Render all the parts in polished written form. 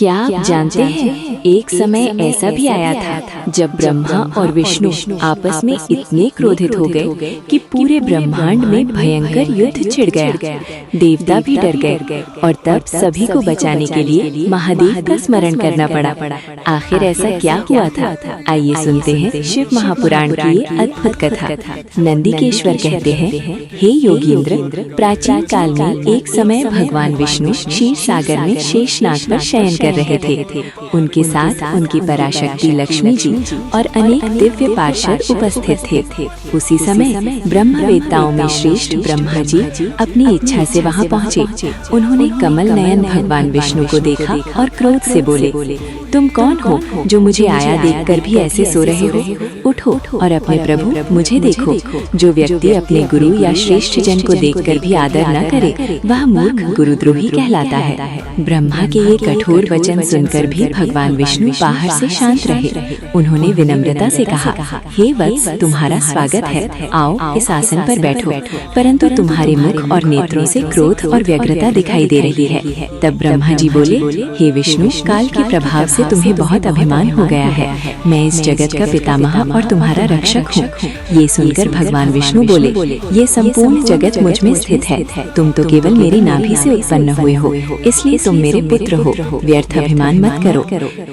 क्या आप जानते हैं, एक समय ऐसा भी आया था जब ब्रह्मा और विष्णु आपस में इतने क्रोधित हो गए कि पूरे ब्रह्मांड में भयंकर युद्ध छिड़ गया। देवता भी डर गए और तब सभी को बचाने के लिए महादेव का स्मरण करना पड़ा। आखिर ऐसा क्या हुआ था, आइए सुनते हैं शिव महापुराण की ये अद्भुत कथा। नंदिकेश्वर कहते हैं, हे योगींद्र, प्राचीन काल में एक समय भगवान विष्णु क्षीर सागर में शेषनाग पर शयन कर रहे थे। उनके साथ उनकी पराशक्ति लक्ष्मी जी और अनेक दिव्य पार्षद उपस्थित थे। उसी समय ब्रह्मवेत्ताओं में श्रेष्ठ ब्रह्मा जी अपनी इच्छा से वहां पहुंचे। उन्होंने कमल नयन भगवान विष्णु को देखा और क्रोध से बोले, तुम कौन हो जो मुझे आया देखकर भी ऐसे सो रहे हो? उठो और अपने प्रभु मुझे देखो। जो व्यक्ति अपने गुरु या श्रेष्ठ जन को देखकर भी आदर न करे, वह मूर्ख गुरुद्रोही कहलाता है। ब्रह्मा के ये कठोर वचन सुनकर भी भगवान विष्णु बाहर से शांत रहे। उन्होंने विनम्रता से कहा, हे वत्स, तुम्हारा स्वागत है, आओ इस आसन पर बैठो। परंतु तुम्हारे मुख और नेत्रों से क्रोध और व्यग्रता दिखाई दे रही है। तब ब्रह्मा जी बोले, हे विष्णु, काल के प्रभाव से तुम्हें बहुत अभिमान हो गया है। मैं इस जगत का पितामह और तुम्हारा रक्षक हूँ। ये सुनकर भगवान विष्णु बोले, ये संपूर्ण जगत मुझ में स्थित है। तुम तो केवल मेरी नाभि से उत्पन्न हुए हो, इसलिए तुम मेरे पुत्र हो। व्यर्थ अभिमान मत करो।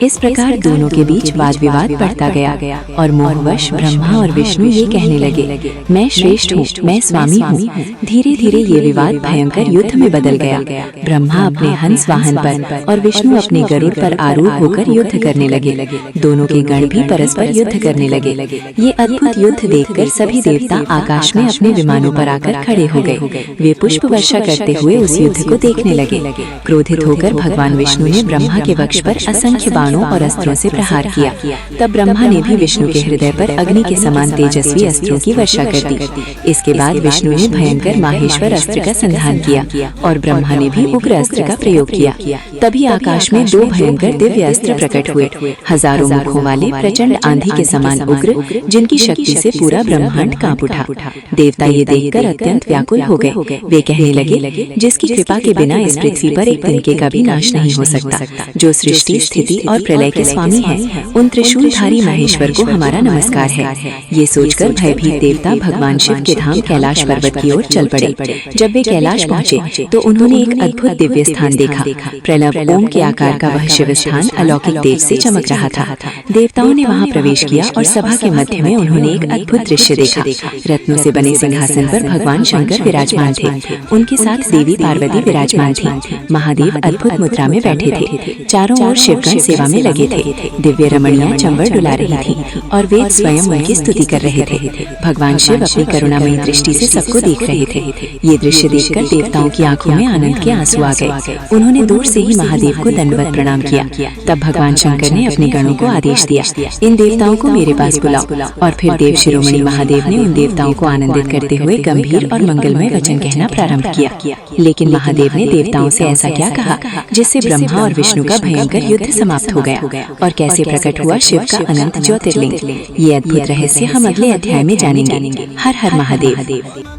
इस प्रकार दोनों के बीच वाद विवाद बढ़ता गया और मोहवश ब्रह्मा और विष्णु ये कहने लगे, मैं श्रेष्ठ हूँ, मैं स्वामी हूँ। धीरे धीरे ये विवाद भयंकर युद्ध में बदल गया। ब्रह्मा अपने हंस वाहन पर और विष्णु अपने गरुड़ पर आरूढ़ होकर युद्ध करने लगे। दोनों के गण भी परस्पर युद्ध करने लगे। ये अद्भुत युद्ध देखकर सभी देवता आकाश में अपने विमानों पर आकर खड़े हो गए। वे पुष्प वर्षा करते हुए उस युद्ध को देखने लगे। क्रोधित होकर भगवान विष्णु ने ब्रह्मा के वक्ष पर असंख्य बाणों और अस्त्रों से प्रहार किया। तब ब्रह्मा ने भी विष्णु के हृदय पर अग्नि के समान तेजस्वी अस्त्रों की वर्षा कर दी। इसके बाद विष्णु ने भयंकर माहेश्वर अस्त्र का संधान किया और ब्रह्मा ने भी उग्र अस्त्र का प्रयोग किया। तभी आकाश में दो भयंकर दिव्य अस्त्र प्रकट हुए, हजारों मुखों वाले प्रचंड आंधी के समान उग्र, जिनकी शक्ति से पूरा ब्रह्मांड कांप उठा। देवता ये देखकर अत्यंत व्याकुल हो गए। वे कहने लगे, जिसकी कृपा के बिना इस पृथ्वी पर एक तिनके का भी नाश नहीं हो सकता, जो सृष्टि स्थिति और प्रलय के स्वामी है, उन त्रिशूलधारी महेश्वर को हमारा नमस्कार है। ये सोचकर भयभीत देवता भगवान शिव के धाम कैलाश पर्वत की ओर चल पड़े। जब वे कैलाश पहुँचे तो उन्होंने एक अद्भुत दिव्य स्थान देखा। प्रणव ओम के आकार का वह शिव स्थान अलौकिक तेज से चमक रहा था। देवताओं ने वहाँ प्रवेश किया और सभा के मध्य में उन्होंने एक अद्भुत दृश्य देखा। रत्नों से बने सिंहासन पर भगवान शंकर विराजमान थे। उनके साथ देवी पार्वती विराजमान थी। महादेव अद्भुत मुद्रा में बैठे थे। चारों ओर शिवगण सेवा में लगे थे। दिव्य रमणियां चंबल डुला रही थी और वेद स्वयं उनकी स्तुति कर रहे थे। भगवान शिव अपनी करुणामयी दृष्टि से सबको देख रहे थे। ये दृश्य देखकर देवताओं की आंखों में आनंद के आंसू आ गए। उन्होंने दूर से ही महादेव को दंडवत प्रणाम किया। तब भगवान शंकर ने अपने गणों को आदेश दिया, इन देवताओं को मेरे पास बुलाओ। और फिर देव शिरोमणि महादेव ने उन देवताओं को आनंदित करते हुए गंभीर और मंगलमय वचन कहना प्रारंभ किया। लेकिन महादेव ने देवताओं से ऐसा क्या कहा जिससे ब्रह्मा और विष्णु का भयंकर युद्ध समाप्त हो गया, और कैसे प्रकट हुआ शिव का अनंत ज्योतिर्लिंग? ये अद्भुत रहस्य हम अगले अध्याय में जानेंगे। हर हर महादेव।